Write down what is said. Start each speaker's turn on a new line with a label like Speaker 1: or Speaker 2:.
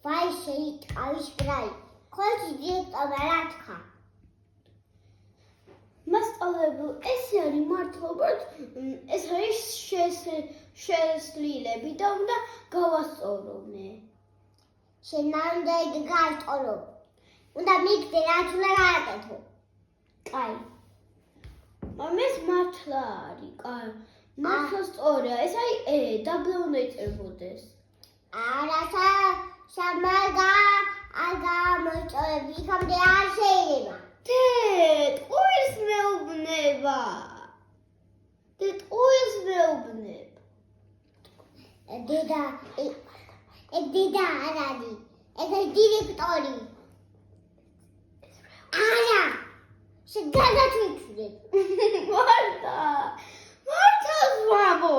Speaker 1: ვაი შეიტყავის ბრაი ხოლმე დირექტორმა რა თქვა
Speaker 2: მასწავლებელ ესე არის მართლობად ეს არის შესლილები და უნდა გავასწორონე
Speaker 1: შენ უნდა გაიტყორო უნდა მიგდე რაც უნდა გააკეთო
Speaker 2: კაი ეს მართლა არის კაი მართლა სწორია ეს არის ე დაბლა უნდა იწერბოდეს
Speaker 1: არა სამაგა აგა მოიწოები იქამდე არ შეიძლება
Speaker 2: ტყუილს მეუბნება
Speaker 1: დედა არ არის ეს არის დირექტორი არა შენ გადაჩვიქრე
Speaker 2: მართლა ვამო